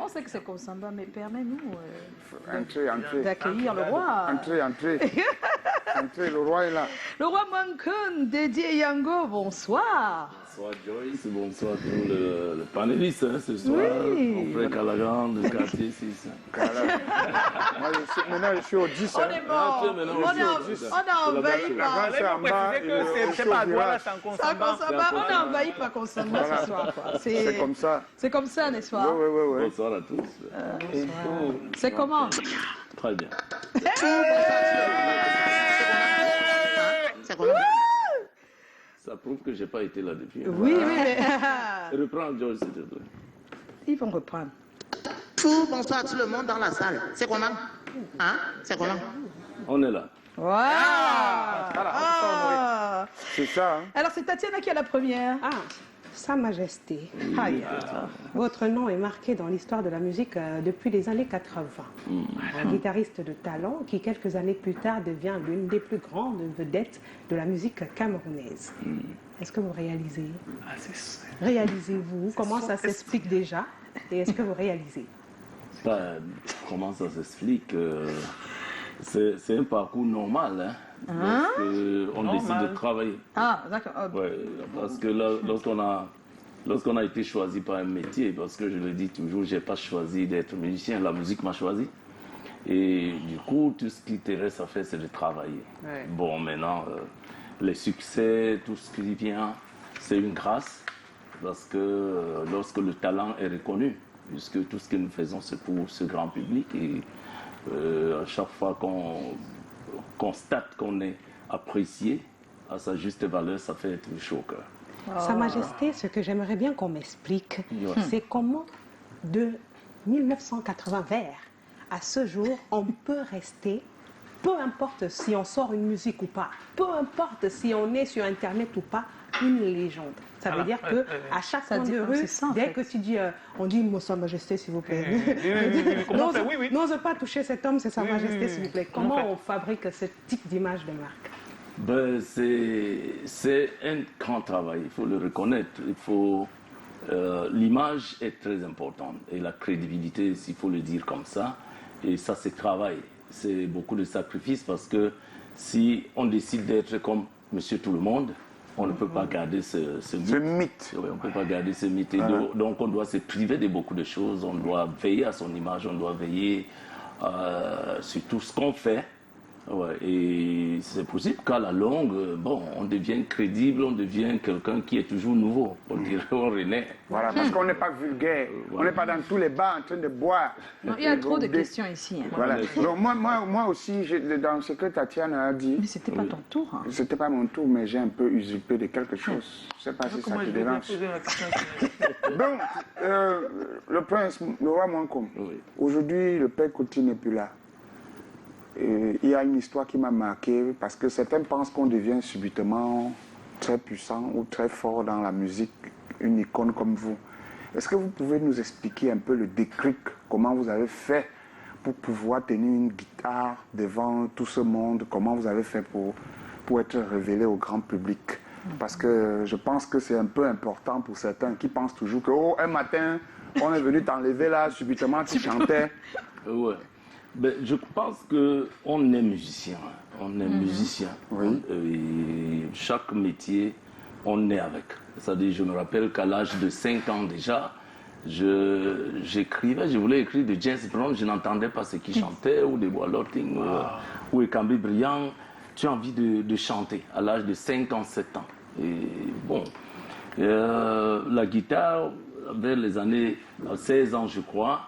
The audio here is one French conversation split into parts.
On sait que c'est comme Samba, mais permets-nous Entrez. d'accueillir le roi. Entrez. Entrez, le roi est là. Le roi Mancun, Dédié Yango, bonsoir. Bonsoir Joyce, bonsoir tous les panélistes ce soir. Oui. Mon frère Calagan, le quartier 6. Maintenant, je suis au 10. On est bon. On a envahi par... C'est pas Douala sans On a envahi par Konsamba ce soir. C'est comme ça. C'est comme ça, n'est-ce pas? Oui. Bonsoir à tous. C'est comment? Très bien. Ça prouve que je n'ai pas été là depuis. Oui, mais... Reprends Joyce, s'il te plaît. Ils vont reprendre. Bonsoir tout le monde dans la salle. C'est comment? Hein? C'est comment? On est là. C'est ça. Hein? Alors, c'est Tatiana qui a la première. Ah, Sa Majesté. Votre nom est marqué dans l'histoire de la musique depuis les années 80. Un guitariste de talent qui, quelques années plus tard, devient l'une des plus grandes vedettes de la musique camerounaise. Est-ce que vous réalisez? Réalisez-vous? Comment ça s'explique déjà? Et est-ce que vous réalisez? Comment ça s'explique? C'est un parcours normal, hein? On décide de travailler. Ah, d'accord. Ouais, parce que lorsqu'on a été choisi par un métier, parce que je le dis toujours, je n'ai pas choisi d'être musicien, la musique m'a choisi. Et du coup, tout ce qui te reste à faire, c'est de travailler. Ouais. Bon, maintenant, les succès, tout ce qui vient, c'est une grâce, parce que lorsque le talent est reconnu, puisque tout ce que nous faisons, c'est pour ce grand public, et à chaque fois qu'on constate qu'on est apprécié à sa juste valeur, ça fait être chaud au cœur. Sa Majesté, ce que j'aimerais bien qu'on m'explique, Ouais. c'est comment de 1980 vers à ce jour, on peut rester, peu importe si on sort une musique ou pas, peu importe si on est sur Internet ou pas, une légende. Ça veut dire que à chaque Ça coin dit- de rue, c'est ça, en dès fait. que tu dis, on dit Sa Majesté, s'il vous plaît. Comment faire? Oui. N'ose pas toucher cet homme, c'est Sa Majesté, s'il vous plaît. Comment Comment faire? on fabrique ce type d'image de marque? Ben, c'est un grand travail, il faut le reconnaître. L'image est très importante et la crédibilité, s'il faut le dire comme ça. Et ça, c'est travail. C'est beaucoup de sacrifices parce que si on décide d'être comme Monsieur Tout-le-Monde, on ne peut pas garder ce mythe. Ce mythe. Oui, on ne peut pas garder ce mythe. Et donc, on doit se priver de beaucoup de choses. On doit veiller à son image, on doit veiller sur tout ce qu'on fait. Ouais, et c'est possible qu'à la longue, bon, on devient crédible, on devient quelqu'un qui est toujours nouveau. On dirait on renaît. Voilà, parce qu'on n'est pas vulgaire. On n'est pas dans tous les bars en train de boire. Non, il y a trop de Des- questions ici. Hein. Voilà. Donc moi aussi, dans ce que Tatiana a dit, Mais c'était pas ton tour. Hein. c'était pas mon tour, mais j'ai un peu usurpé de quelque chose. Je sais pas si ça Comment te je vais dérange. poser la question? Donc, le prince, le roi Mancom, Oui. aujourd'hui, le père Kuti n'est plus là. Il y a une histoire qui m'a marqué parce que certains pensent qu'on devient subitement très puissant ou très fort dans la musique, une icône comme vous. Est-ce que vous pouvez nous expliquer un peu le déclic, comment vous avez fait pour pouvoir tenir une guitare devant tout ce monde, comment vous avez fait pour être révélé au grand public? Parce que je pense que c'est un peu important pour certains qui pensent toujours que un matin, on est venu t'enlever là, subitement tu chantais. Ouais. Ben, je pense qu'on est musicien. On est musicien. Oui. Et chaque métier, on est avec. C'est-à-dire, je me rappelle qu'à l'âge de 5 ans déjà, j'écrivais, je voulais écrire de James Brown, je n'entendais pas ce qu'il chantait, ou de Boiloting, ou Ekambi Brillant. Tu as envie de chanter à l'âge de 5 ans, 7 ans. Et bon, la guitare, vers les années 16 ans, je crois,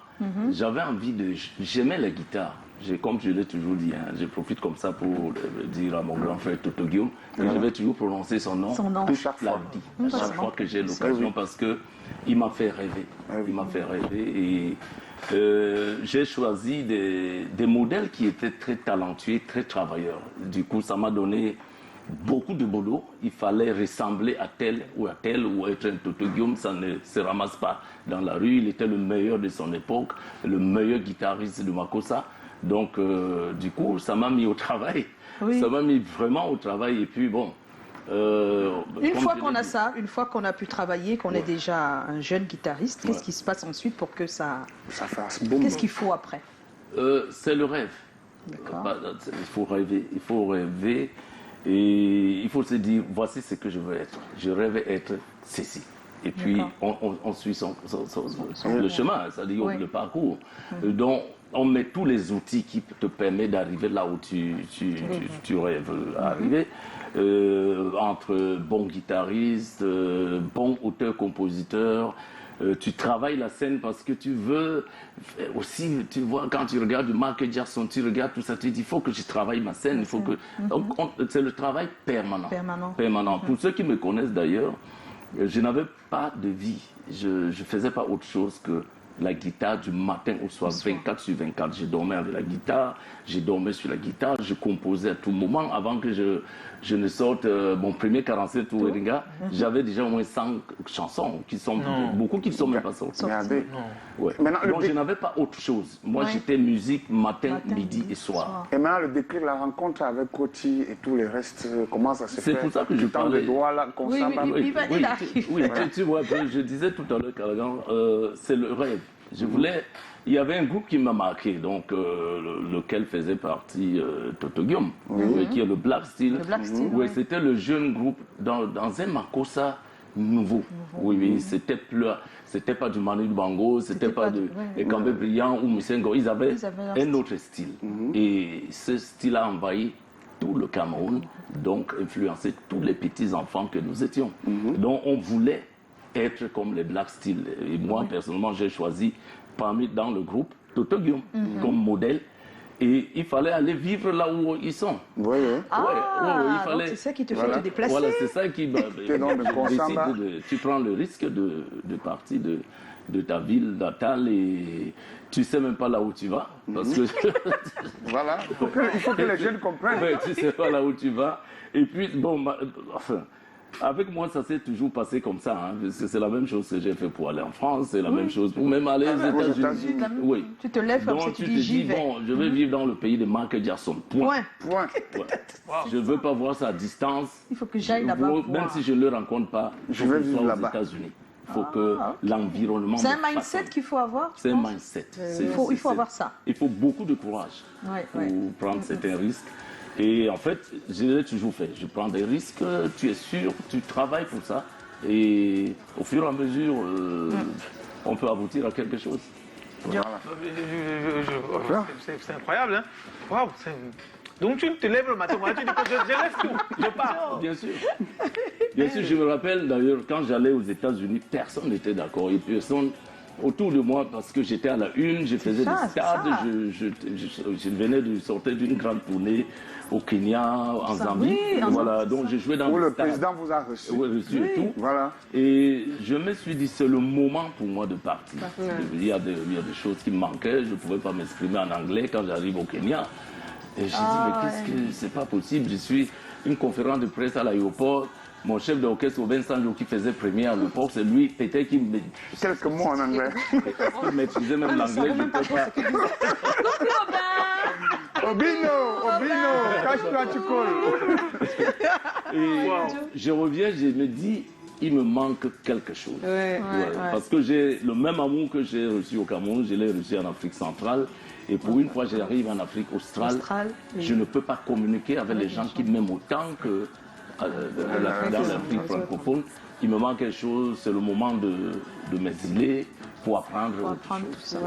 j'avais envie j'aimais la guitare. Comme je l'ai toujours dit, hein, je profite comme ça pour dire à mon grand frère Toto Guillaume que je vais toujours prononcer son nom, Chaque la fois. vie, à chaque fois que j'ai l'occasion, parce que il m'a fait rêver. Il m'a fait rêver et j'ai choisi des modèles qui étaient très talentueux, très travailleurs. Du coup, ça m'a donné beaucoup de boulot. Il fallait ressembler à tel ou être un Toto Guillaume, ça ne se ramasse pas dans la rue. Il était le meilleur de son époque, le meilleur guitariste de Makossa. Donc, du coup, ça m'a mis au travail. Oui. Ça m'a mis vraiment au travail. Et puis, bon, Une comme fois je qu'on l'ai a dit. ça, une fois qu'on a pu travailler, qu'on est déjà un jeune guitariste, qu'est-ce qui se passe ensuite pour que ça... Ça fasse boum. Qu'est-ce qu'il faut après? C'est le rêve. D'accord. Il faut rêver et il faut se dire, voici ce que je veux être. Je rêve être ceci. Et puis, on suit le chemin, c'est-à-dire Oui. le parcours. Donc, on met tous les outils qui te permettent d'arriver là où tu rêves arriver. Entre bons guitaristes, bons auteurs-compositeurs. Tu travailles la scène parce que tu veux aussi, tu vois, quand tu regardes Michael Jackson, tu regardes tout ça, tu dis, il faut que je travaille ma scène, il faut que... Donc, c'est le travail permanent. Pour ceux qui me connaissent d'ailleurs, je n'avais pas de vie. Je ne faisais pas autre chose que la guitare du matin au soir, 24 sur 24. Je dormais avec la guitare, je dormais sur la guitare, je composais à tout moment. Avant que je ne sorte mon premier 47 ou Eringa, j'avais déjà au moins 100 chansons, beaucoup qui ne sont même pas sorties. Regardez. Ouais. Maintenant, Donc je n'avais pas autre chose. Moi, j'étais musique matin, midi et soir. Et maintenant, le déclic, la rencontre avec Coty et tout le reste, comment ça se fait? C'est pour ça que je Tu tends parlais. le doigt là, comme ça. bam. il arrive. Tu vois, je disais tout à l'heure, Callaghan, c'est le rêve. Je voulais. Il y avait un groupe qui m'a marqué, donc lequel faisait partie Toto Guillaume, qui est le Black Steel. Le Black Steel, Oui, ouais. c'était le jeune groupe dans un Makossa nouveau. Oui, c'était pas du Manu Bango, c'était pas de Ekambé Brillant ou Musengo. Ils avaient un autre style. Et ce style a envahi tout le Cameroun, donc influencé tous les petits enfants que nous étions. Donc on voulait être comme les Black Steel. Et moi, personnellement, j'ai choisi dans le groupe Toto Guillaume comme modèle. Et il fallait aller vivre là où ils sont. Oui, oui. Ah, il fallait... donc c'est ça qui te fait te déplacer. Voilà, c'est ça qui... tu prends le risque de partir de ta ville natale et tu ne sais même pas là où tu vas. Parce que... Voilà. Il faut que les jeunes comprennent. Ouais, tu ne sais pas là où tu vas. Et puis, bon, enfin... Avec moi, ça s'est toujours passé comme ça. Hein. C'est la même chose que j'ai fait pour aller en France, c'est la même chose pour même aller aux États-Unis. Oui. Tu te lèves comme ça, Donc tu tu dis te j'y dis, vais. bon, je vais vivre dans le pays de Michael Jackson. Point. Point. Ouais. Je ne veux pas voir sa distance. Il faut que j'aille là-bas. Même si je ne le rencontre pas, Je vais faut que ce vivre soit aux là-bas. États-Unis. Il faut que l'environnement... C'est un me mindset façonne. qu'il faut avoir. C'est un mindset. Il faut avoir ça. Il faut beaucoup de courage pour prendre certains risques. Et en fait, je l'ai toujours fait. Je prends des risques, tu es sûr, tu travailles pour ça. Et au fur et à mesure, on peut aboutir à quelque chose. C'est incroyable, hein? Waouh! Donc tu te lèves le matin, tu dis que je lève tout, je pars. Bien sûr. Bien sûr, je me rappelle d'ailleurs, quand j'allais aux États-Unis, personne n'était d'accord. Et personne autour de moi, parce que j'étais à la une, je faisais des stades, je venais de sortir d'une grande tournée au Kenya, en Zambie. Voilà, donc je jouais dans Où le le stade. président vous a reçu. Oui, reçu et tout. Voilà. Et je me suis dit, c'est le moment pour moi de partir. Il y a des choses qui me manquaient, je ne pouvais pas m'exprimer en anglais quand j'arrive au Kenya. Et j'ai dit, mais qu'est-ce que c'est pas possible, je suis une conférence de presse à l'aéroport. Mon chef d'orchestre, Vincent Joe, qui faisait première à l'époque, c'est lui, peut-être qui Quelques mots en anglais. maîtrisait même l'anglais, je ne peux pas. Obino, cache-toi, tu colles. Et je reviens, je me dis, il me manque quelque chose. Parce que j'ai le même amour que j'ai reçu au Cameroun, je l'ai reçu en Afrique centrale. Et pour une fois, j'arrive en Afrique australe. Je ne peux pas communiquer avec les gens qui m'aiment autant que dans l'Afrique francophone. Il me manque quelque chose, c'est le moment de m'exiler pour apprendre autre chose.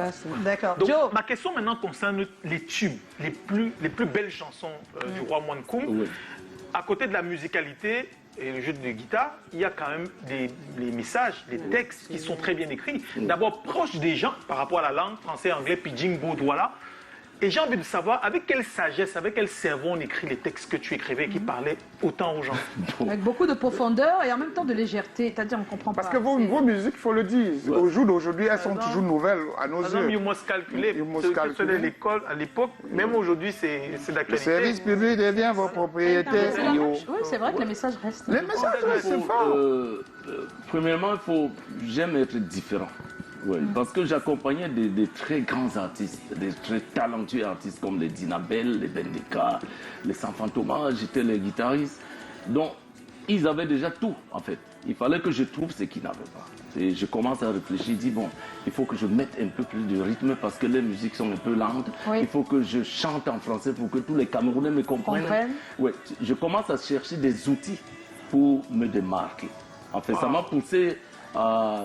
D'accord. Donc, Joe, ma question maintenant concerne les tubes, les plus belles chansons du roi Mwankoum. Oui. À côté de la musicalité et le jeu de guitare, il y a quand même des messages, des textes qui sont très bien écrits. D'abord proches des gens par rapport à la langue, français, anglais, pidgin, douala. Et j'ai envie de savoir avec quelle sagesse, avec quel cerveau on écrit les textes que tu écrivais qui parlaient autant aux gens. avec beaucoup de profondeur et en même temps de légèreté, c'est-à-dire on comprend Parce pas. que vos musiques, il faut le dire, au jour d'aujourd'hui, elles sont toujours nouvelles à nos Par exemple, yeux. You Must Calculer, You Must ce que Calculer. faisait l'école à l'époque, même aujourd'hui, c'est Le d'actualité. service public devient vos propriétés. Oui, c'est vrai que le message reste. Les messages, c'est fort. Premièrement, j'aime être différent. Ouais, parce que j'accompagnais des très grands artistes, des très talentueux artistes comme les Dinabel, les Bendeka, les Sanfantoma, j'étais les guitaristes. Donc, ils avaient déjà tout, en fait. Il fallait que je trouve ce qu'ils n'avaient pas. Et je commence à réfléchir, je dis, bon, il faut que je mette un peu plus de rythme parce que les musiques sont un peu lentes. Oui. Il faut que je chante en français pour que tous les Camerounais me comprennent. Ouais, je commence à chercher des outils pour me démarquer. En fait, ça m'a poussé à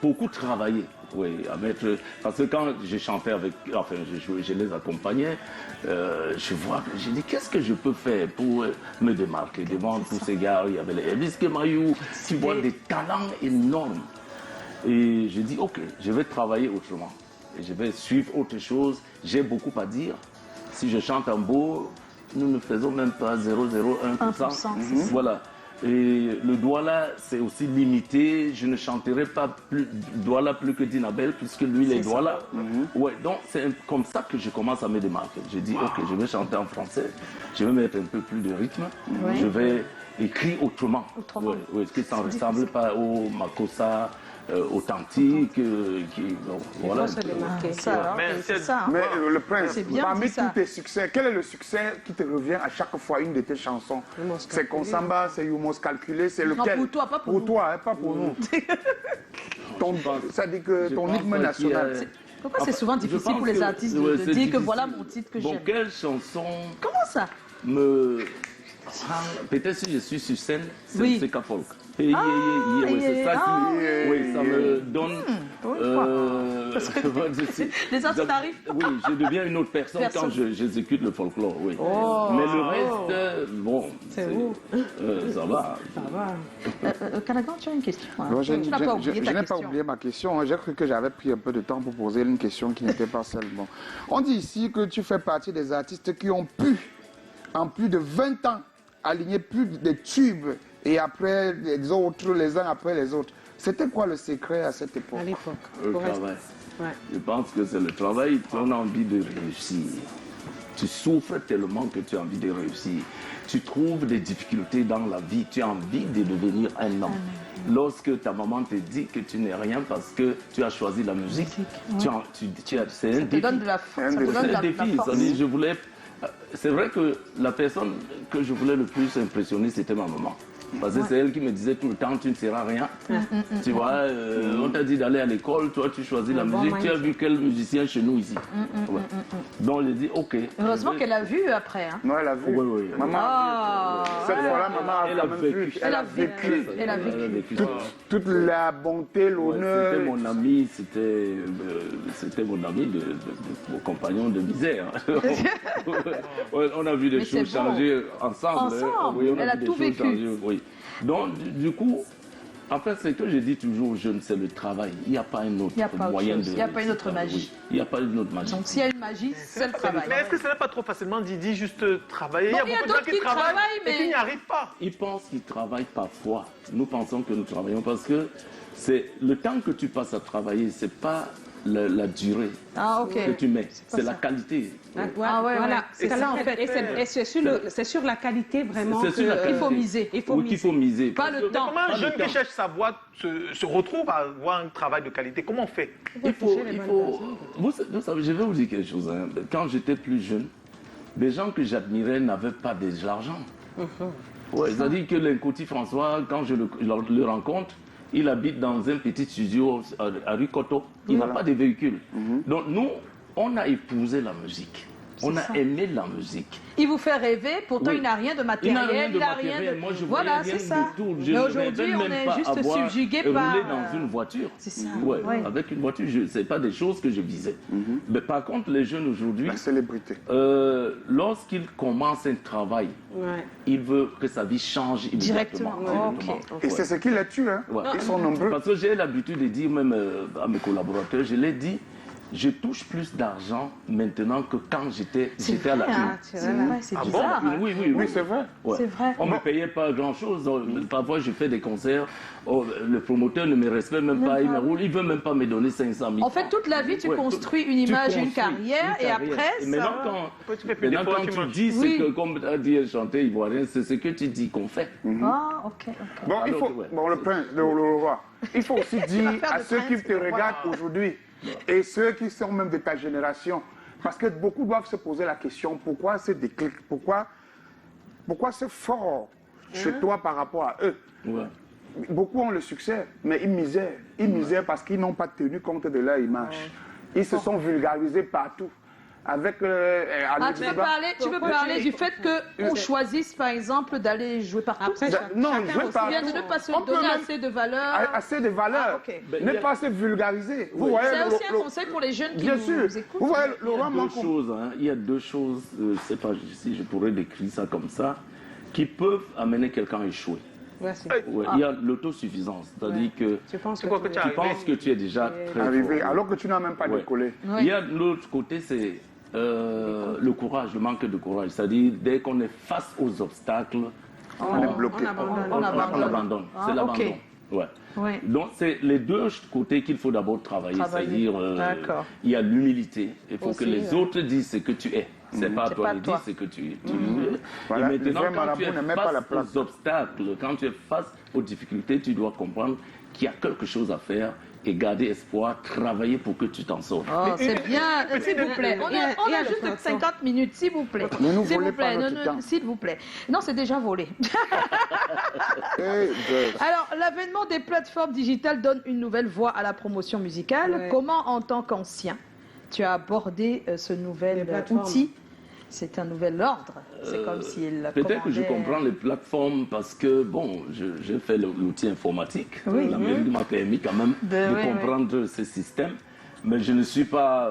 beaucoup travailler. Oui, à mettre. Parce que quand je chantais avec. Enfin, je les accompagnais, je vois. J'ai dit, qu'est-ce que je peux faire pour me démarquer devant tous ces gars? Il y avait les Elvis Kemayou, tu vois, des talents énormes. Et je dis, ok, je vais travailler autrement. Et je vais suivre autre chose. J'ai beaucoup à dire. Si je chante en beau, nous ne faisons même pas 0,01%. Voilà. Et le Douala, c'est aussi limité. Je ne chanterai pas plus Douala plus que Dinabel, puisque lui, il est Douala. Ouais, donc c'est comme ça que je commence à me démarquer. J'ai dit, ok, je vais chanter en français, je vais mettre un peu plus de rythme, je vais écrire autrement. Ouais, que ça ne ressemble pas au Makossa authentique. Voilà. C'est ça. Mais le prince, bien parmi dit ça. tous tes succès, quel est le succès qui te revient à chaque fois une de tes chansons? C'est Konsamba, c'est Youmos Calculé, c'est lequel? pour toi, pas pour nous. toi, hein, pas pour nous. Ça dit que Je ton pense rythme national. Pourquoi c'est souvent Je difficile pense pour les que- artistes ouais, de c'est dire que difficile. voilà mon titre que Bon, j'aime? quelle chanson Comment ça? me... Peut-être si je suis sur scène, c'est Oui. le Folk. Oui, c'est ça qui oui, ça me donne. Les autres n'arrivent pas. Oui, je deviens une autre personne quand j'exécute le folklore. Oui. Mais le reste, bon, C'est où? ça va. Ça va. Canagan, tu as une question. Hein? Non, je Tu n'as pas oublié je ta n'ai pas question. oublié ma question. Hein. J'ai cru que j'avais pris un peu de temps pour poser une question qui n'était pas seulement. On dit ici que tu fais partie des artistes qui ont pu, en plus de 20 ans, aligner plus de tubes et après les autres, les uns après les autres. C'était quoi le secret à cette époque? À l'époque. Le Pour rester- travail. Ouais. Je pense que c'est le travail. On a envie de réussir. Tu souffres tellement que tu as envie de réussir. Tu trouves des difficultés dans la vie. Tu as envie de devenir un homme. Lorsque ta maman te dit que tu n'es rien parce que tu as choisi la musique, c'est un Ça te défi. donne de la force. C'est un défi. C'est-à-dire, je voulais. C'est vrai que la personne que je voulais le plus impressionner, c'était ma maman. Parce que c'est elle qui me disait tout le temps, tu ne seras rien. Tu vois, on t'a dit d'aller à l'école, toi tu choisis la musique, tu as vu quel musicien chez nous ici. Ouais. Donc j'ai dit, ok. Heureusement qu'elle a vu après. Hein. Non, elle a vu. Oui. Maman a vu. Cette fois-là, maman a Elle a quand même vécu. vu. Elle a vécu. Elle a vécu. Toute la bonté, Ouais, l'honneur. c'était mon ami, c'était mon ami, mon compagnon de misère. Ouais, on a vu des Mais c'est choses bon. changer ensemble. Ensemble. Oui, on Elle a vu des tout choses vécu. changer, oui. Donc, du coup, en fait, c'est que je dis toujours aux jeunes, c'est le travail. Il n'y a pas un autre Il y a pas autre moyen chose. de... Il n'y a pas une autre magie. Oui, il n'y a pas une autre magie. Donc s'il y a une magie, c'est le travail. Mais est-ce que ce n'est pas trop facilement dit juste travailler? Non, Il y a beaucoup de d'autres gens qui qui travaillent travaillent, et qui mais- n'y arrivent pas. Ils pensent qu'ils travaillent parfois. Nous pensons que nous travaillons parce que c'est le temps que tu passes à travailler, c'est pas la durée Ah, ok. que tu mets, c'est ça. la qualité. Ah, ouais, voilà, ouais. c'est ça en fait. Et c'est sur la qualité vraiment C'est sur la Il faut qualité. miser. Il faut Oui, qu'il faut miser. Pas le temps. Comment un Pas le jeune qui temps. cherche sa voie se retrouve à avoir un travail de qualité? Comment on fait? Il faut, vous savez, je vais vous dire quelque chose. Hein. Quand j'étais plus jeune, des gens que j'admirais n'avaient pas de l'argent. Ouais, c'est-à-dire que l'Incoti François, quand je le rencontre, il habite dans un petit studio à rue Coteau. Il n'a pas de véhicule. Donc nous, on a épousé la musique. On a aimé la musique. Il vous fait rêver, pourtant Oui. il n'a rien de Il n'a matériel, rien de il n'a rien matériel. de... Moi, je Voilà, voyais c'est rien ça. du tout. Je Mais ne aujourd'hui, rêvais on même est pas juste avoir subjugué roulé par... dans une voiture. C'est ça. Ouais, Ouais. avec une voiture, ce n'est pas des choses que je visais. Mais par contre, les jeunes aujourd'hui, La célébrité. lorsqu'ils commencent un travail, Ouais. ils veulent que sa vie change immédiatement. Directement. Directement. Et c'est ce qui les tue. Hein. Ouais. Ils sont nombreux. Parce que j'ai l'habitude de dire même à mes collaborateurs, je l'ai dit, je touche plus d'argent maintenant que quand j'étais à la vrai, une. hein. C'est vrai, c'est Ah bon? bizarre. hein. Oui, oui, Oui, c'est vrai. Ouais. C'est vrai. On ne me payait pas grand-chose. Parfois, je fais des concerts. Le promoteur ne me respecte même pas. Il me roule. Il ne veut même pas me donner 500 000. En fait, toute la vie, tu Ouais, construis une tu image, une construis carrière, et après, Et maintenant, ça... Après, tu fais plus maintenant, d'efforts, quand tu tu manges. dis, Oui. c'est que, comme a dit un chanteur ivoirien, c'est ce que tu dis qu'on fait. Ah, ok. Bon, il Alors, faut, ouais. bon, le prince, le roi, il faut aussi dire faire à de ceux qui prince, te le roi. regardent aujourd'hui et ceux qui sont même de ta génération, parce que beaucoup doivent se poser la question, pourquoi ce déclic, pourquoi ce fort chez toi par rapport à eux. Ouais. Beaucoup ont le succès, mais ils misèrent. Ils misèrent parce qu'ils n'ont pas tenu compte de leur image. Ils se sont vulgarisés partout. Avec tu veux parler du fait qu'on choisisse, par exemple, d'aller jouer partout. Après, non, chacun jouer aussi. partout. Bien de ne pas se On peut donner même- assez de valeur. Assez de valeur. Ah, ok. Ne pas se vulgariser. Vous voyez, C'est aussi un conseil pour les jeunes qui bien nous sûr. écoutent. Vous voyez, le Il y a roi deux Manco. choses, hein. Il y a deux choses, je sais pas si je pourrais décrire ça comme ça, qui peuvent amener quelqu'un à échouer. Merci. Ouais, il y a l'autosuffisance, c'est-à-dire que Tu penses C'est quoi que tu as tu penses que tu es déjà très Arrivé, fort. alors que tu n'as même pas Ouais. décollé. Ouais. Il y a l'autre côté, c'est le courage, le manque de courage. C'est-à-dire, dès qu'on est face aux obstacles, On est bloqué. On abandonne. on abandonne. Ah, C'est l'abandon. ok. Ouais. Ouais. Donc, c'est les deux côtés qu'il faut d'abord travailler. Travailler. C'est-à-dire, D'accord. il y a l'humilité. Il faut que Aussi, les autres disent ce que tu es. C'est pas à C'est toi pas de toi. dire ce que tu es. Voilà, Et le maintenant, vrai quand marabout tu es ne met pas la face place. aux obstacles, quand tu es face aux difficultés, tu dois comprendre qu'il y a quelque chose à faire et garder espoir, travailler pour que tu t'en sortes. Oh, c'est bien, s'il vous plaît. On il y a a le juste frère 50 minutes, s'il vous plaît. Ne nous S'il volez vous pas plaît, notre temps. s'il vous plaît. Non, c'est déjà volé. Eh, Alors, l'avènement des plateformes digitales donne une nouvelle voie à la promotion musicale. Ouais. Comment, en tant qu'ancien, tu as abordé ce nouvel Les plateformes. outil? C'est un nouvel ordre. C'est comme s'il Peut-être que je commandait- comprends les plateformes parce que, bon, j'ai fait l'outil informatique. Oui. La mairie m'a permis quand même de oui, comprendre ce système. Mais je ne suis pas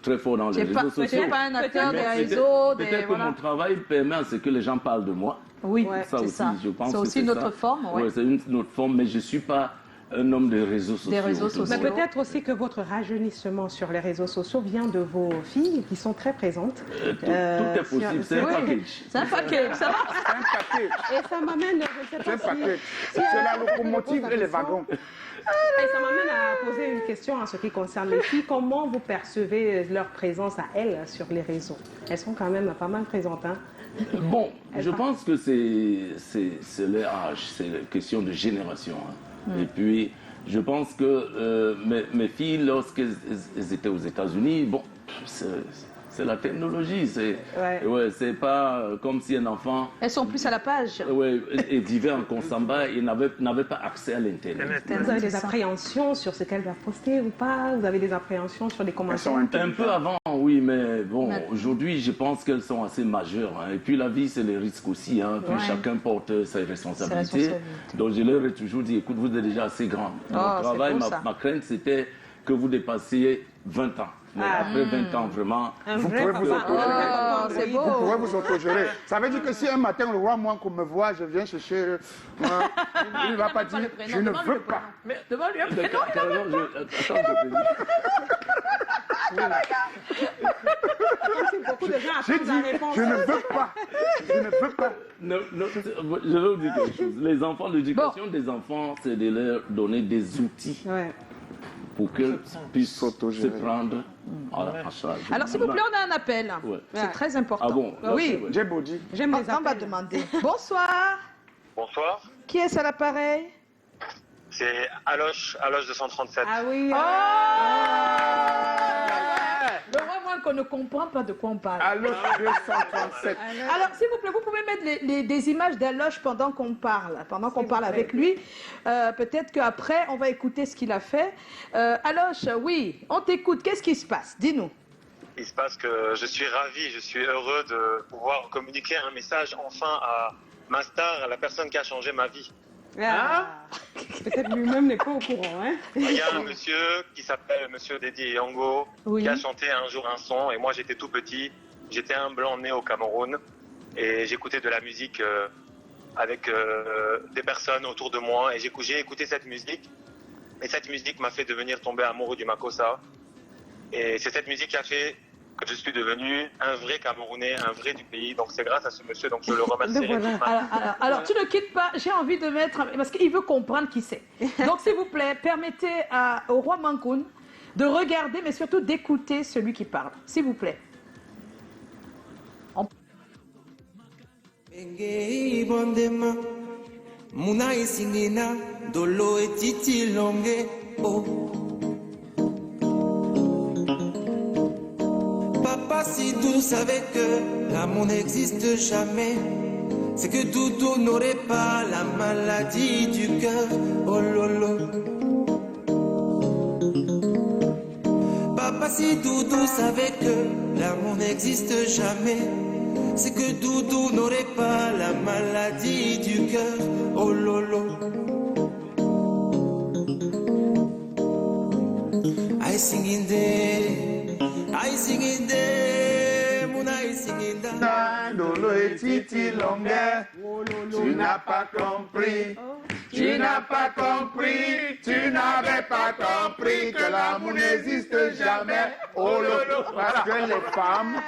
très fort dans les Tu n'es réseaux sociaux. pas un acteur des Mais réseaux. Peut-être que voilà. mon travail permet à ce que les gens parlent de moi. Oui, Ouais, Ça c'est aussi, ça. je pense C'est que aussi c'est une ça. autre forme. Ouais. Ouais, c'est une autre forme, mais je ne suis pas un homme des réseaux sociaux. réseaux Mais sociaux. peut-être aussi que votre rajeunissement sur les réseaux sociaux vient de vos filles qui sont très présentes. Tout est possible, c'est un Oui. package. C'est un paquet, ça va. c'est un paquet. Et ça m'amène, je sais C'est un pas paquet. si... C'est la locomotive et les wagons. Et ça m'amène à poser une question en ce qui concerne les filles. Comment vous percevez leur présence à elles sur les réseaux? Elles sont quand même pas mal présentes, hein? Bon, je pense que c'est leur âge, c'est une question de génération. Hein. Et puis, je pense que mes filles, lorsqu'elles étaient aux États-Unis, bon, c'est la technologie. Ouais. C'est pas comme si un enfant Elles sont plus à la page. et vivait en Konsamba et n'avait pas accès à l'Internet. Vous avez des C'est ça. appréhensions sur ce qu'elles doivent poster ou pas? Vous avez des appréhensions sur les Elles commentaires? sont Un intelligentes. peu avant, oui, mais bon, Mais- aujourd'hui, je pense qu'elles sont assez majeures. Hein. Et puis la vie, c'est les risques aussi. Hein. Puis Ouais. chacun porte ses responsabilités. responsabilités. Donc je leur ai toujours dit, écoute, vous êtes déjà assez grand. Oh, Mon travail, c'est beau, ça. ma crainte, c'était que vous dépassiez 20 ans. Mais après 20 ans, vraiment, Un Vous vrai pouvez vous papa. Oh, c'est Vous pouvez beau. vous autogérer. Ça veut dire que si un matin le roi moi qu'on me voit, je viens chercher, il ne va pas dire je ne veux pas. Demande-lui un prénom. carrément, attends, je te dis. Beaucoup de gens J'ai attendent la dit réponse. je ne veux pas. Je ne veux pas. Non, je vais vous dire quelque chose. Les enfants, l'éducation des enfants, c'est de leur donner des outils Ouais. pour qu'ils puissent se S'autogérer. prendre en charge. Alors, s'il vous plaît, on a un appel. Ouais. C'est très important. Ah bon? Oui. Ouais. J'ai beau dire. J'aime On, les on va appels. demander. Bonsoir. Bonsoir, Qui est-ce à l'appareil? c'est Aloche 237. Ah oui. Le roi, moi, qu'on ne comprend pas de quoi on parle. Allô 237. Alors, s'il vous plaît, vous pouvez mettre des images d'Aloche pendant qu'on parle, avec lui. Peut-être qu'après, on va écouter ce qu'il a fait. Aloche, oui, on t'écoute. Qu'est-ce qui se passe? Dis-nous. Il se passe que je suis ravi, je suis heureux de pouvoir communiquer un message enfin à ma star, à la personne qui a changé ma vie. Ah. Peut-être lui-même n'est pas au courant, hein? Il y a un monsieur qui s'appelle Monsieur Dédi Yango Oui. qui a chanté un jour un son et moi j'étais tout petit, j'étais un blanc né au Cameroun et j'écoutais de la musique avec des personnes autour de moi et j'ai écouté cette musique et cette musique m'a fait devenir tomber amoureux du Makossa et c'est cette musique qui a fait que je suis devenu un vrai Camerounais, un vrai du pays, donc c'est grâce à ce monsieur, donc je le remercie. Voilà. Alors, tu ne quittes pas. J'ai envie de mettre... Parce qu'il veut comprendre qui c'est. Donc, s'il vous plaît, permettez au roi Mankoun de regarder, mais surtout d'écouter celui qui parle. S'il vous plaît. Benge bondema muna isingina dolo etiti longe oh Papa si doux savait que l'amour n'existe jamais c'est que Doudou n'aurait pas la maladie du cœur. Oh lolo. Papa, si Doudou savait que l'amour n'existe jamais, c'est que Doudou n'aurait pas la maladie du cœur. Oh lolo. I sing in there, I sing in there, Mouna I sing in there. Dolo et Titi Longuet, tu n'as pas compris. Tu n'as pas compris, tu n'avais pas compris que l'amour n'existe jamais. Oh lolo, parce que les femmes.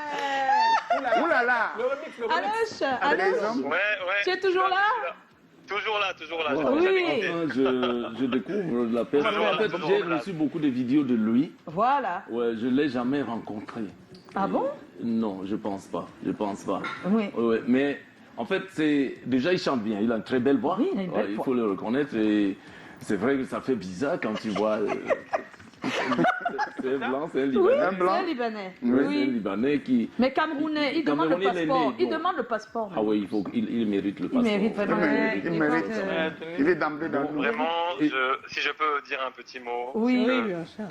Oulala. Aloche, Ouais. tu es toujours là? Toujours là. Oui. Je découvre la personne. En fait, j'ai reçu beaucoup de vidéos de lui. Voilà. Ouais, je ne l'ai jamais rencontré. Ah bon? Non, je pense pas. Oui. Ouais, mais en fait, déjà il chante bien. Il a une très belle voix. Oui, il a une belle Il voix. faut le reconnaître. Et c'est vrai que ça fait bizarre quand tu vois. C'est un blanc, c'est un Oui, Libanais. c'est un Libanais. Oui, c'est un Oui. Libanais qui. Mais Camerounais, il demande le Camerounais, passeport. il est Il né, bon. demande le passeport. Ah oui, il mérite le passeport. mérite vraiment. Il mérite. Il est d'emblée dans le Vraiment, si je peux dire un petit mot. Oui.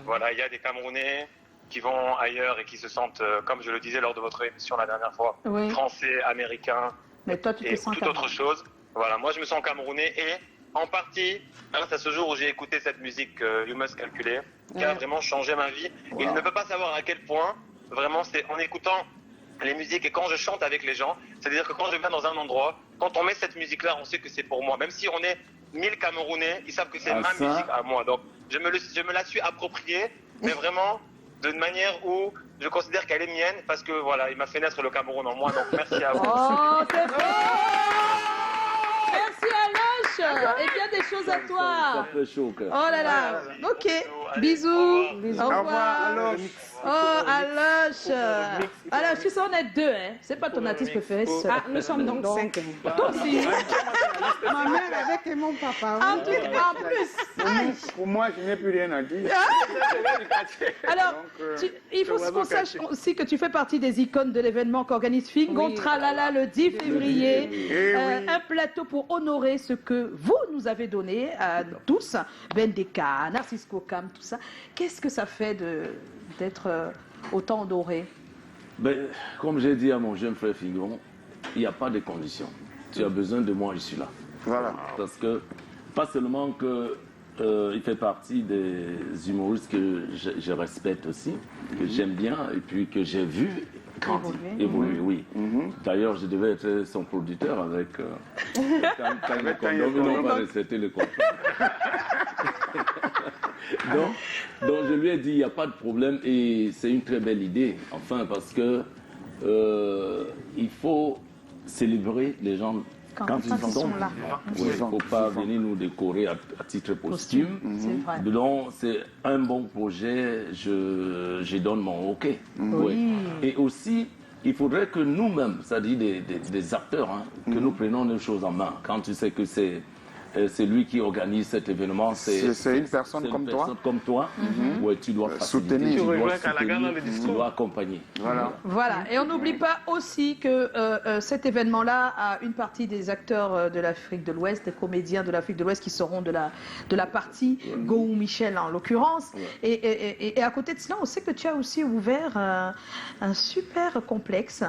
Voilà, il y a des Camerounais qui vont ailleurs et qui se sentent, comme je le disais lors de votre émission la dernière fois, Oui. français, américains Mais toi, tu te et sens toute autre chose. Voilà, moi je me sens camerounais et en partie, grâce à ce jour où j'ai écouté cette musique You Must Calculate, qui a vraiment changé ma vie. Il ne peut pas savoir à quel point, vraiment, c'est en écoutant les musiques et quand je chante avec les gens, c'est-à-dire que quand je viens dans un endroit, quand on met cette musique-là, on sait que c'est pour moi. Même si on est 1000 Camerounais, ils savent que c'est ma musique à moi. Donc je me la suis appropriée, mais vraiment d'une manière où je considère qu'elle est mienne parce que voilà, il m'a fait naître le Cameroun en moi. Donc merci à vous. Oh, c'est beau! Merci Aloche! Et bien des choses à Ça toi! fait chaud, au cœur. Oh là là! Ok, Allez, bisous! au revoir. Au Au revoir, revoir! Aloche. Oh, Aloche! Aloche, tu sais, on est deux, hein? C'est pas ton artiste préféré seul. Ah, nous sommes donc 5. Toi aussi! Ma mère avec et mon papa. En plus! Aïe. Pour moi, je n'ai plus rien à dire. Alors, Donc, il faut qu'on sache aussi que tu fais partie des icônes de l'événement qu'organise Fingon Tralala le 10 février. Eh oui. Un plateau pour honorer ce que vous nous avez donné à tous. Bendeka, Narcisse Kokam, tout ça. Qu'est-ce que ça fait d'être autant honoré? Ben, comme j'ai dit à mon jeune frère Fingon, il n'y a pas de conditions. Tu as besoin de moi, je suis là. Voilà. Parce que, pas seulement que il fait partie des humoristes que je respecte aussi, que j'aime bien et puis que j'ai vu grandir, évoluer, oui. D'ailleurs, je devais être son producteur avec quand le condom, ils n'ont pas respecté le contrat. donc, je lui ai dit, il n'y a pas de problème et c'est une très belle idée, enfin, parce que il faut célébrer les gens quand ils sont là. Il ne faut pas venir nous décorer à titre posthume. Donc, c'est un bon projet, je donne mon OK. Oui. Et aussi, il faudrait que nous-mêmes, c'est-à-dire des acteurs, hein, que nous prenions les choses en main. Quand tu sais que c'est lui qui organise cet événement, c'est une personne comme toi. Ouais, tu dois Soutenir. tu dois accompagner. Voilà, et on n'oublie pas aussi que cet événement-là a une partie des acteurs de l'Afrique de l'Ouest, des comédiens de l'Afrique de l'Ouest qui seront de la partie, Gohou Michel en l'occurrence. Et à côté de cela, on sait que tu as aussi ouvert un super complexe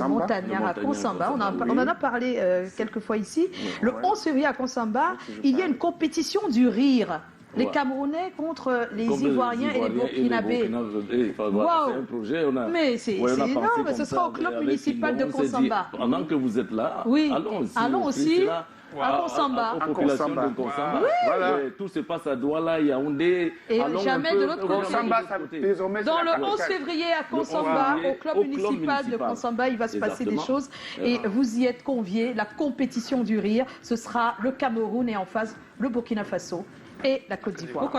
montagnard à Konsamba. On en a parlé quelques fois ici. Le 11 février à Konsamba, il y a une compétition du rire. Les Camerounais contre les Ivoiriens et les Burkinabés. Wow. C'est un projet. Mais c'est énorme. Ce sera au club municipal de Konsamba. Pendant que vous êtes là, allons aussi à Konsamba. À Konsamba. Tout se passe à Douala, Yaoundé. Et jamais de l'autre côté. Dans le 11 février à Konsamba, au club municipal de Konsamba, il va se passer des choses. Et vous y êtes conviés. La compétition du rire, ce sera le Cameroun et en face le Burkina Faso et la Côte d'Ivoire.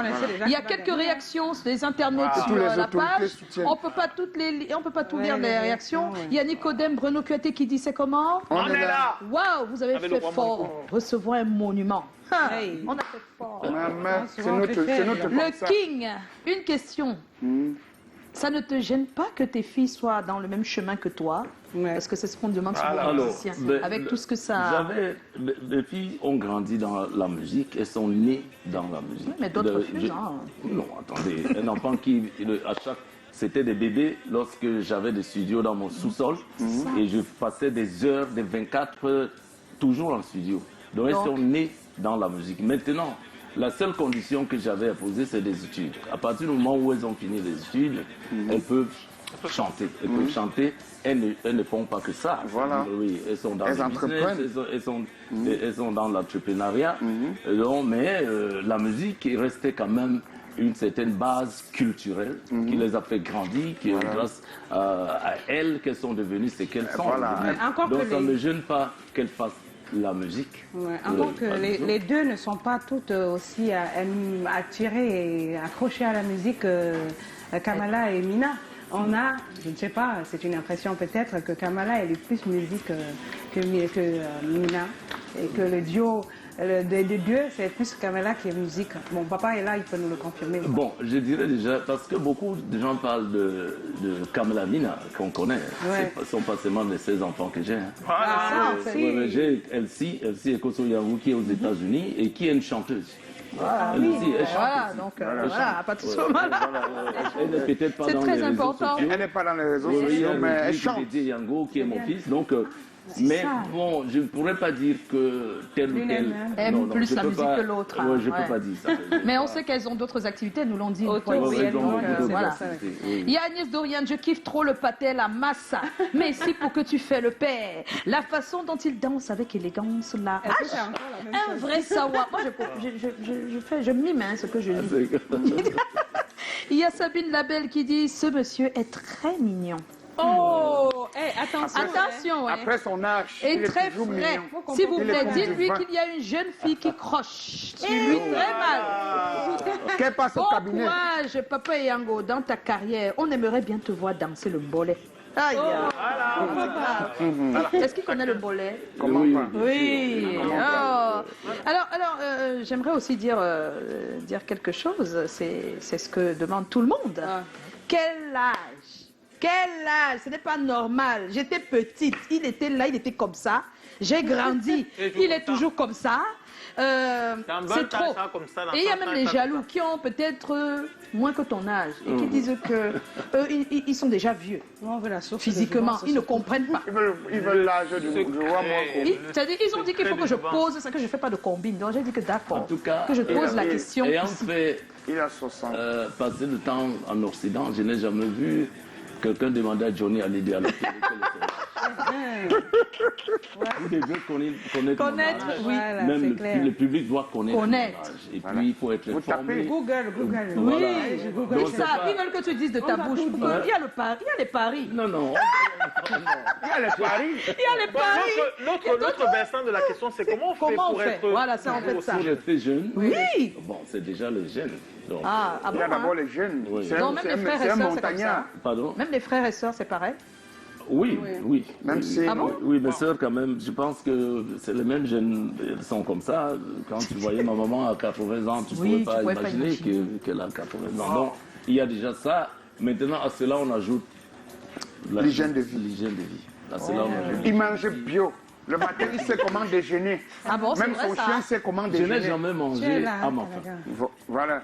Il y a quelques réactions sur les internautes sur la page. On peut pas tout lire les réactions. Il y a Nicodème Bruno Cuaté qui dit c'est comment? On est là. Waouh, vous avez fait fort. Recevoir un monument. On a fait fort. C'est notre Le King, une question. Ça ne te gêne pas que tes filles soient dans le même chemin que toi? Ouais. Parce que c'est ce qu'on demande souvent Voilà. aux Alors, musiciens. ben, Avec tout ce que ça... Les filles ont grandi dans la musique, elles sont nées dans la musique. Oui, mais d'autres refusent, hein. Non, attendez, un enfant qui, à chaque... C'était des bébés lorsque j'avais des studios dans mon sous-sol et je passais des heures, des 24 heures, toujours en studio. Donc elles sont nées dans la musique. Maintenant, la seule condition que j'avais à poser, c'est des études. À partir du moment où elles ont fini les études, elles peuvent chanter. Elles peuvent chanter. Elles ne font pas que ça. Voilà. Oui, elles sont dans Elles le business, entreprennent. elles sont dans l'entrepreneuriat. Mais la musique est restée quand même une certaine base culturelle qui les a fait grandir, qui est grâce à elles qu'elles sont devenues ce qu'elles sont. Voilà. Encore Donc que ça ne les- me gêne pas qu'elles fassent la musique. Ouais, encore que les deux ne sont pas toutes aussi attirées et accrochées à la musique Kamala et Mina. On a, je ne sais pas, c'est une impression peut-être que Kamala elle est plus musique que Mina et que le duo des deux c'est plus Kamala qui est musique. Mon papa est là, il peut nous le confirmer. Bon, je dirais déjà, parce que beaucoup de gens parlent de Kamala Mina, qu'on connaît. Ouais. Ce ne sont pas seulement les 16 enfants que j'ai. Ah, ça, c'est- Ouais, j'ai Elsie Ekoso Yangu qui est aux États-Unis et qui est une chanteuse. Elsie, elle chante. Voilà, donc voilà, à partir de ce moment-là. Elle n'est peut-être pas C'est dans très les réseaux important. sociaux. Elle n'est pas dans les réseaux Oui, il y sociaux, a mais elle Rodrigue chante. Dédé Yango qui est mon fils. Donc, mais bon, je ne pourrais pas dire que tel ou L'une tel aime plus je la peux musique pas- que l'autre, Ouais, hein, je ne ouais. peux pas dire ça. Mais on sait qu'elles ont d'autres activités, elles nous l'ont dit. une Autour, fois oui, ici, elles donc, ont d'autres voilà. activités. Oui. Yanis Dorian, je kiffe trop le pâté, la massa. Mais si pour que tu fais le père, la façon dont il danse avec élégance, la Est-ce que hache, c'est encore la même un chose? vrai savoir. Moi, je mime hein, ce que je lis. Il y a Sabine Labelle qui dit, ce monsieur est très mignon. Oh, attention. Attention, ouais. Après son âge, Et il est très toujours frais. mignon. S'il vous Il est plaît, comme dites-lui du vin. qu'il y a une jeune fille qui croche sur lui très mal. Qu'elle passe au Bon cabinet. courage, Papa Yango, dans ta carrière. On aimerait bien te voir danser le bolet. Aïe. Est-ce qu'il connaît le bolet? Comment Oui, pas Oui. Oh. Alors j'aimerais aussi dire quelque chose. C'est ce que demande tout le monde. Quel âge? Quel âge? Ce n'est pas normal. J'étais petite. Il était là, il était comme ça. J'ai grandi. Il est toujours comme ça. C'est trop. Et il y a même les jaloux qui ont peut-être moins que ton âge et qui disent que ils sont déjà vieux On veut la source physiquement. de Ils ne comprennent pas. Ils veulent l'âge du roi Moko. C'est-à-dire, ils ont dit qu'il faut que je pose ça, que je ne fais pas de combine. Donc j'ai dit que d'accord, En tout cas, que je pose la question. ayant ici. fait Il a 60. passer le temps en Occident, je n'ai jamais vu quelqu'un demander à Johnny Hallyday à la télé Vous devez connaître mon Connaître, âge. oui. Voilà, Même c'est clair. le public doit connaître mon Connaître. âge. Et puis, il faut être Vous informé. tapez. Google. Voilà. Oui, je google Donc, ils c'est savent, pas- ils veulent que tu dises de ta bouche. Il y a le pari, il y a les paris. Non, non. Il y a les paris. Il y a les paris. L'autre versant de la question, c'est comment on fait Comment on pour fait? être... Voilà, ça, on fait ça. Pour rester jeune, Oui. bon, c'est déjà les jeunes. Donc, Ah Il bon, y a d'abord hein? les jeunes. Oui. C'est Non, un, même c'est les un- frères et c'est un sœurs, c'est comme montagnard. ça. pardon? Même les frères et sœurs, c'est pareil. Oui, oui. Même oui. si- Ah bon? Oui, mes sœurs, quand même, je pense que c'est les mêmes jeunes, elles sont comme ça. Quand tu voyais ma maman à 80 ans, tu ne Oui, pouvais tu pas pouvais pas imaginer qu'elle a 80 ans. Donc, il y a déjà ça. Maintenant, à cela, on ajoute L'hygiène de vie. L'hygiène de vie. À cela, on ajoute. Il mange bio. Le matin, il sait comment déjeuner. Ah bon, c'est Même vrai son ça. chien sait comment Je n'ai déjeuner. jamais Tu es mangé là, à ma faim. Voilà.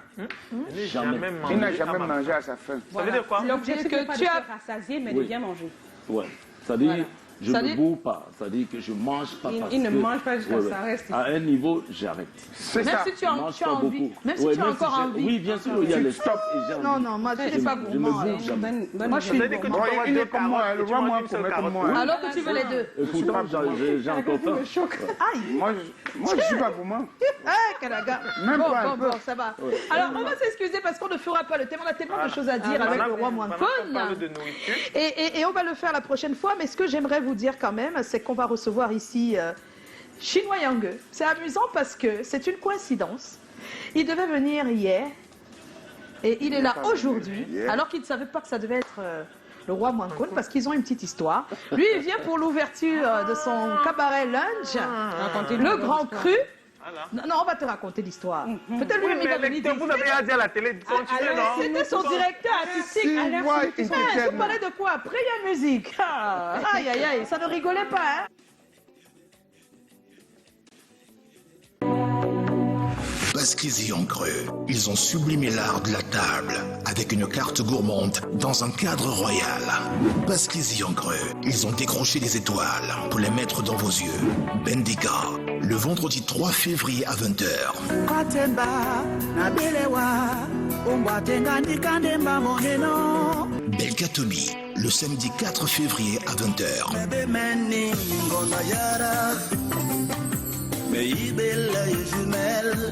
Jamais. Il n'a jamais mangé à sa faim. Ça veut dire quoi? L'objectif Que n'est pas de tu se as- rassasier, mais Oui. de bien manger. Ouais. C'est-à-dire, je Ça ne dit- bourre pas. C'est-à-dire que je ne mange pas parce Il ne que- mange pas jusqu'à Ouais, ça ouais. reste. À un niveau, j'arrête. C'est Même ça. si tu Je as, mange tu as pas envie. beaucoup. Même si Ouais, tu as encore j'ai- envie. Oui, bien sûr, il y a les stops et j'ai envie. Non, non, moi, tu n'es pas Je me gourmand. bourre hein. jamais. Moi, je suis Ça veut dire que tu gourmand. peux avoir Il deux est comme moi, carottes le et tu roi manges moi une seule comme carotte. moi. Alors que tu veux les deux. Et pourtant, j'ai encore faim. Aïe. Moi, je ne suis pas gourmand. Ah, Kalaga. Même Bon, pas un bon, peu. bon, ça va. Alors, on va s'excuser parce qu'on ne fera pas le thème. On a tellement de choses à dire avec le roi Pendant qu'on Mouankone. parle de nourriture, Et on va le faire la prochaine fois. Mais ce que j'aimerais vous dire quand même, c'est qu'on va recevoir ici Chinois Yang. C'est amusant parce que c'est une coïncidence. Il devait venir hier et il est là aujourd'hui, hier. alors qu'il ne savait pas que ça devait être le roi Mouankone parce qu'ils ont une petite histoire. Lui, il vient pour l'ouverture de son cabaret lunch, le Grand Cru. Non, non, on va te raconter l'histoire. Peut-être Oui, lui-même il mais va venir dire. vous avez déjà dit à la télé, continuez, non? C'était son directeur artistique. Si, moi, Vous parlez de quoi? Prière musique. Ah, aïe, aïe, aïe, ça ne rigolait pas, hein? Basquizy en creux, ils ont sublimé l'art de la table avec une carte gourmande dans un cadre royal. Basquizy en creux, ils ont décroché les étoiles pour les mettre dans vos yeux. Bendika, le vendredi 3 février à 20h. Belkatomi, le samedi 4 février à 20h.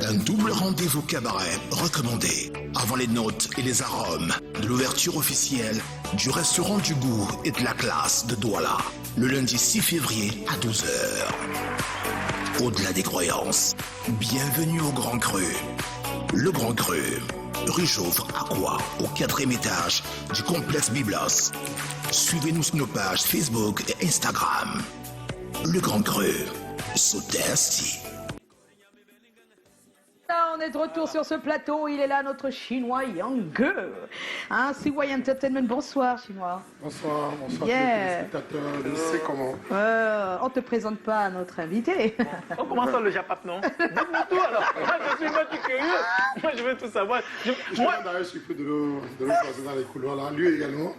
Un double rendez-vous cabaret recommandé avant les notes et les arômes de l'ouverture officielle du restaurant du goût et de la classe de Douala le lundi 6 février à 12h. Au-delà des croyances, bienvenue au Grand Cru. Le Grand Cru, rue Jauvre, Aqua, au 4e étage du complexe Biblos. Suivez-nous sur nos pages Facebook et Instagram. Le Grand Cru. So tasty. Là, on est de retour sur ce plateau. Il est là, notre Chinois Yang. Hein, CY Entertainment, bonsoir, Chinois. Bonsoir, bonsoir Yeah. tous les téléspectateurs. Je sais comment. On ne te présente pas à notre invité. On commence par le Japap, non? Donne-moi tout alors. Moi, je suis curieux. Moi, je veux tout savoir. Je suis d'ailleurs surpris de le croiser dans les couloirs là. Lui également.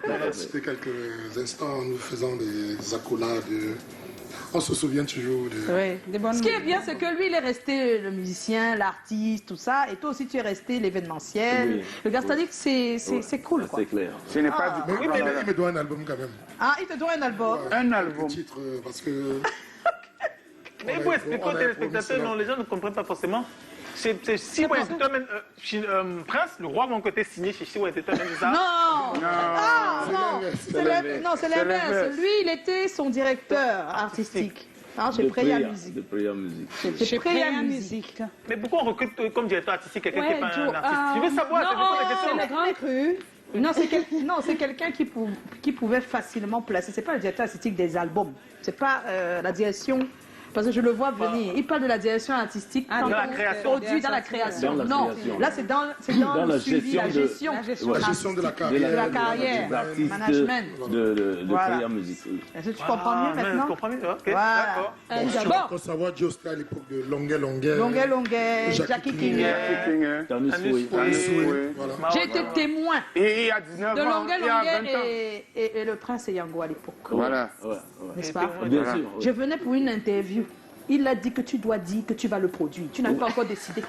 On a discuté quelques instants en nous faisant des accolades. On se souvient toujours de... Oui. Ce qui est bien, c'est que lui, il est resté le musicien, l'artiste, tout ça, et toi aussi, tu es resté l'événementiel. Oui. Le Gastadic, c'est cool, quoi. C'est clair. Ce n'est pas du Mais il me doit un album quand même. Ah, il te doit un album. Un album. Le titre, parce que... Mais il faut expliquer aux téléspectateurs, non, les gens ne comprennent pas forcément. C'est CY Entertainment, Prince, le roi, mon côté signé chez CY Entertainment, c'est ça? Non, Ah, non, c'est l'inverse. non, c'est l'inverse. Lui, il était son directeur artistique. Hein, chez De Preya Preya, Music. de Preya Music. Chez Preya Music. Mais pourquoi on recrute comme directeur artistique quelqu'un qui n'est pas un artiste? Je veux savoir, c'est Non, ça la question. c'est le Grand Cru. Non, c'est quelqu'un qui pouvait facilement placer. C'est pas le directeur artistique des albums. C'est pas la direction. Parce que je le vois venir. Il parle de la direction artistique. Dans la création. Produit dans la création. Dans la Non, création. là c'est dans Dans le la suivi, la gestion. Ouais. La gestion de la De carrière. la carrière, des artistes management. de Voilà. Preya Music. Oui. Est-ce que tu comprends mieux Je maintenant? comprends mieux, ok, Voilà. d'accord. D'abord, Pour savoir, Dieu c'était à l'époque de Longuet. Longuet, Jackie King. Tanis Foué. Voilà. J'ai été témoin Et il y a 19 de ans, Longuet il y a 20 ans. et le prince Yango à l'époque. Voilà. Ouais, ouais. N'est-ce pas? Bien sûr. Je venais pour une interview. Il a dit que tu dois dire que tu vas le produire. Tu n'as pas encore décidé.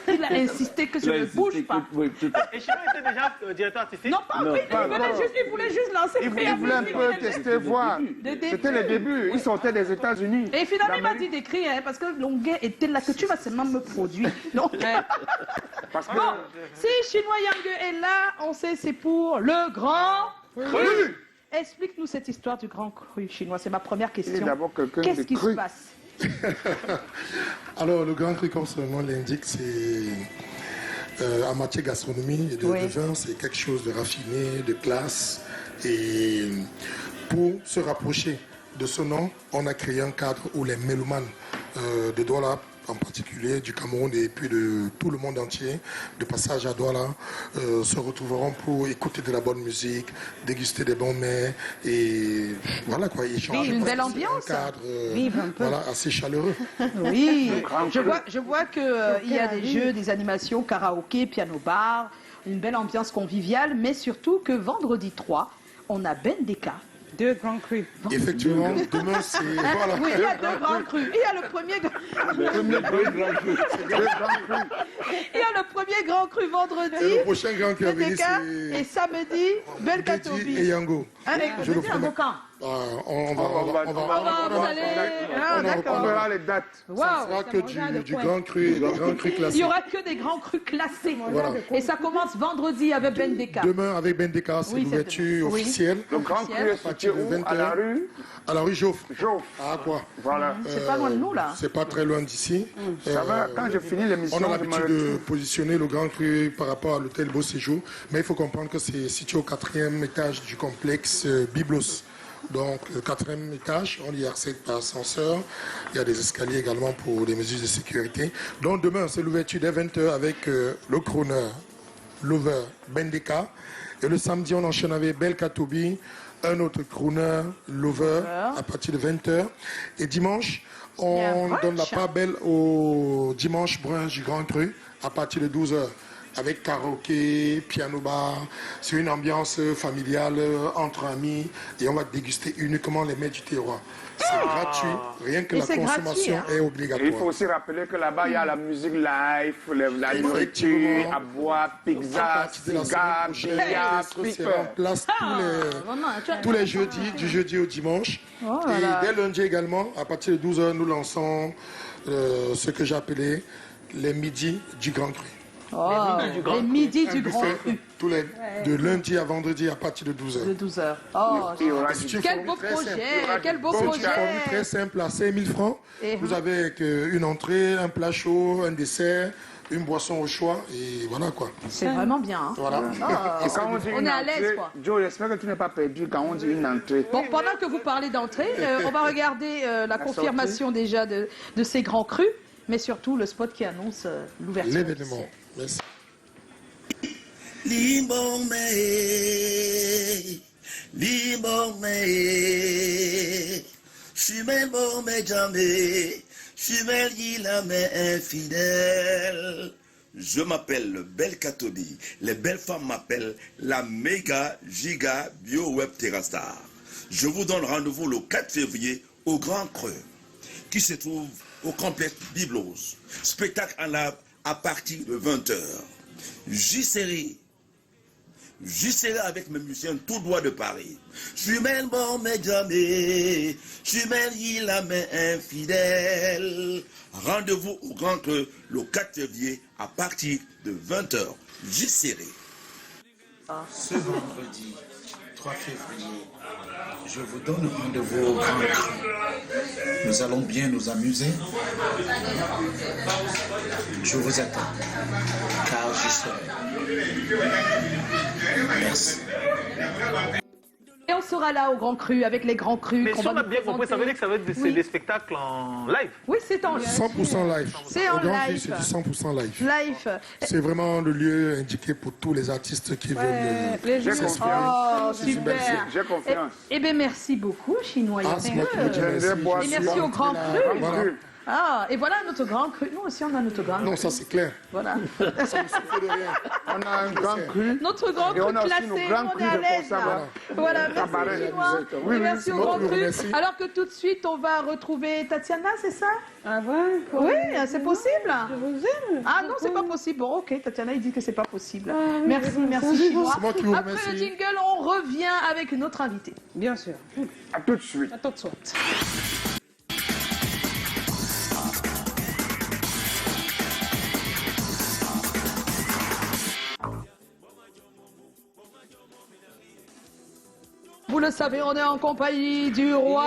Il a insisté que je ne bouge pas. Oui, tout à fait. Et Chinois était déjà directeur artistique? Non, pas encore. Il voulait juste lancer Il Preya voulait un Music. peu tester, voir. Des débuts. C'était les débuts. Ils sortaient des États-Unis. Et finalement, il m'a dit d'écrire, hein, parce que Longuet était là, que tu vas seulement me produire. Donc, Parce que bon, si Chinois Yang est là, on sait c'est pour le Grand Cru. Explique-nous cette histoire du Grand Cru chinois. C'est ma première il est question. d'abord quelqu'un Qu'est-ce de qui se cru. passe? Alors, le Grand Cru, comme son nom l'indique, c'est en matière gastronomie et de vin, c'est quelque chose de raffiné, de classe. Et pour se rapprocher de ce nom, on a créé un cadre où les mélomanes de Douala, en particulier du Cameroun et puis de tout le monde entier, de passage à Douala, se retrouveront pour écouter de la bonne musique, déguster des bons mets et voilà quoi, échanger. Une parce belle que c'est ambiance. un cadre Vivre un peu. voilà, assez chaleureux. Oui, je vois qu'il y a des jeux, des animations, karaoké, piano bar, une belle ambiance conviviale, mais surtout que vendredi 3, on a Bendika. Deux grands crus. Effectivement, demain c'est... Voilà. Oui, il y a deux grands crus. Il y a le premier Il y a le premier grand cru vendredi. Et le prochain grand cru à venir, Bendika, c'est et samedi, Belkatobi. Dédi et Yango. Hein, Je le Bendika, promets. quand On vous allez... Ah, d'accord. on verra les dates. Ça Waouh. sera que du grand cru et du grand cru Il classé. n'y aura que des grands crus classés. Voilà. Et ça commence vendredi avec Bendika. Demain avec Bendika, c'est Oui, c'est l'ouverture demain. Oui. officielle. Le Grand Cru est situé où? À la rue À la rue Joffre. Joffre. Ah quoi. Voilà. C'est pas loin de nous, là. C'est pas très loin d'ici. Ça va, quand je finis l'émission, On a je l'habitude me de positionner le Grand Cru par rapport à l'hôtel Beau Séjour, mais il faut comprendre que c'est situé au 4e étage du complexe Biblos. Donc, le 4e étage, on y accède par ascenseur. Il y a des escaliers également pour des mesures de sécurité. Donc, demain, c'est l'ouverture dès 20h avec le crooner Lover Bendeka. Et le samedi, on enchaîne avec Bel Katobi, un autre crooner Lover à partir de 20h. Et dimanche, on donne la part belle au dimanche brun du Grand Cru à partir de 12h. Avec karaoké, piano bar, c'est une ambiance familiale entre amis et on va déguster uniquement les mets du terroir. C'est gratuit, rien que Et la c'est consommation gratuit, est Et obligatoire. il faut aussi rappeler que là-bas, il y a la musique live, la nourriture, à boire, pizza, cigares, billard, sera en place tous les jeudis, du jeudi au dimanche. Et dès lundi également, à partir de 12h, nous lançons ce que j'ai appelé les midis du Grand Cru. Les midis du Grand Cru. De lundi à vendredi à partir de 12h. De 12h. Oh, quel beau projet, quel beau projet. C'est une formule très simple à 5 000 francs. Vous avez une entrée, un plat chaud, un dessert, une boisson au choix et voilà quoi. C'est vraiment bien. Hein. Voilà. Et quand on dit On est à l'aise quoi. Joe, j'espère que tu n'es pas perdu quand on dit une entrée. Bon, pendant que vous parlez d'entrée, on va regarder la confirmation déjà de ces grands crus, mais surtout le spot qui annonce l'ouverture. L'événement. Merci. Limbomé, Chumel Bomé Jamé, Chumel Yilame infidèle. Je m'appelle le Bel Katobi. Les belles femmes m'appellent la méga giga bio web terrastar. Je vous donne rendez-vous le 4 février au Grand Creux, qui se trouve au complexe Biblos. Spectacle en live à partir de 20h. J-Série avec mes musiciens tout droit de Paris. Jumel bon mais jamais, Jumel il a main infidèle. Rendez-vous au Grand Creux le 4 février à partir de 20h. J-Série. Ce vendredi 3 février, je vous donne rendez-vous au Grand Cru. Nous allons bien nous amuser. Je vous attends, car j'y serai. Merci. Et on sera là au Grand Cru avec les grands crus. Mais si on a bien compris, ça veut dire que ça va être des spectacles en live. Oui, c'est en live. 100% live. C'est en Au Grand Cru, live. c'est du 100% live. Live. C'est vraiment le lieu indiqué pour tous les artistes qui veulent. Les gens. Oh, C'est une belle super. J'ai confiance. Eh bien, merci beaucoup, Chinois. Ah, c'est moi qui vous dis merci. Et merci au Grand Cru. Voilà. Ah, et voilà notre Grand Cru. Nous aussi, on a notre Grand Cru. Non, ça c'est clair. Voilà. Ça ne souffre de rien. On a un grand cru. Notre Grand Et Cru on a aussi classé, nos grands on est crus à de l'aise. Consaba. Voilà, merci Cabaret, Chinois. oui, Et merci c'est au moi Grand qui vous Cru. remercie. Alors que tout de suite, on va retrouver Tatiana, c'est ça? Ah ouais? Oui, c'est possible. Je vous aime. Ah non, c'est pas possible. Bon, ok, Tatiana, il dit que c'est pas possible. Merci, merci Chinois. C'est moi qui vous Après remercie. le jingle, on revient avec notre invité. Bien sûr. À tout de suite. À tout de suite. Vous le savez, on est en compagnie du roi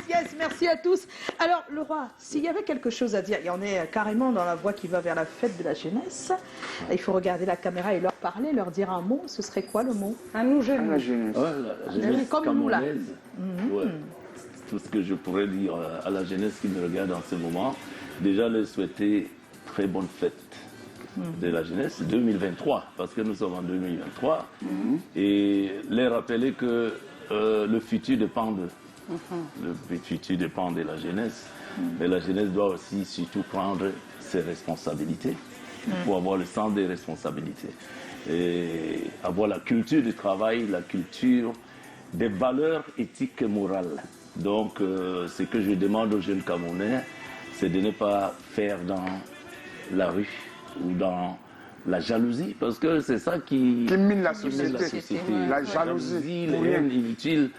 Yes, merci à tous. Alors, le roi, s'il y avait quelque chose à dire, et on est carrément dans la voie qui va vers la fête de la jeunesse, il faut regarder la caméra et leur parler, leur dire un mot. Ce serait quoi le mot? À nous, jeunes. La jeunesse. Ouais, la jeunesse Comme nous, là. camerounaise. Ouais. Tout ce que je pourrais dire à la jeunesse qui me regarde en ce moment, déjà leur souhaiter très bonne fête de la jeunesse 2023, parce que nous sommes en 2023, et les rappeler que le futur dépend d'eux. Le futur dépend de la jeunesse, mais la jeunesse doit aussi surtout prendre ses responsabilités. Il faut avoir le sens des responsabilités et avoir la culture du travail, la culture des valeurs éthiques et morales. Donc, ce que je demande aux jeunes Camerounais, c'est de ne pas faire dans la rue ou dans la jalousie, parce que c'est ça qui mine la société. La jalousie, les haines inutiles,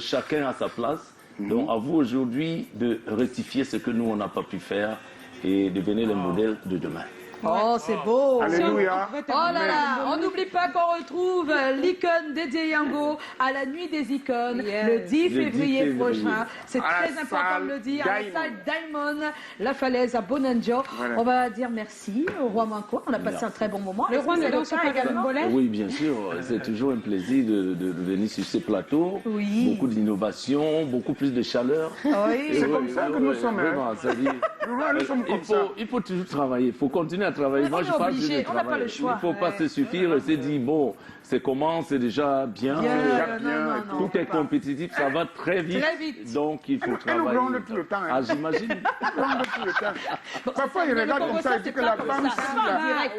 chacun à sa place. Donc à vous aujourd'hui de rectifier ce que nous on n'a pas pu faire et devenir le modèle de demain. Oh, c'est beau. Alléluia. Oh là là, on n'oublie pas qu'on retrouve l'icône Dédé Yango à la nuit des icônes le 10 février prochain. C'est très important de le dire. À la salle Diamond, La Falaise à Bonanjo. On va dire merci au roi Manko. On a passé un très bon moment. Le roi ne danse pas également. Oui, bien sûr. C'est toujours un plaisir de venir sur ces plateaux. Oui. Beaucoup d'innovation, beaucoup plus de chaleur. Oui. C'est comme ça que nous sommes. Vraiment, Nous sommes comme ça. il faut toujours travailler. Il faut continuer à travailler. Moi, je parle juste de on n'a pas travail. le choix. Il ne faut pas se suffire et se dire, bon, c'est comment, c'est déjà bien. Tout est compétitif, ça va très vite. Très vite. Donc, il faut Elle nous travailler. gronde tout le temps. Ah, j'imagine. Tout le temps. Parfois, il regarde comme ça et dit que la femme,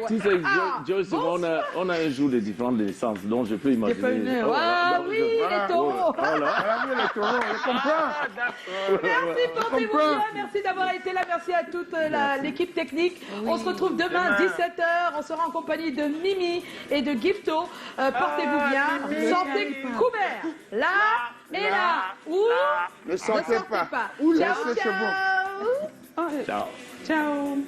Tu sais, Joyce, on a un jour de différence de naissance, donc je peux imaginer. Ah oui, les taureaux. Voilà, les taureaux, je comprends. Merci, portez-vous bien. Merci d'avoir été là. Merci à toute l'équipe technique. On se retrouve demain, 17h. On sera en compagnie de Mimi et de Gifto. Portez-vous bien. Sortez couverts. Là et là. Ou ne sortez pas. Ciao, Laissez ce bon. Ciao. Ciao.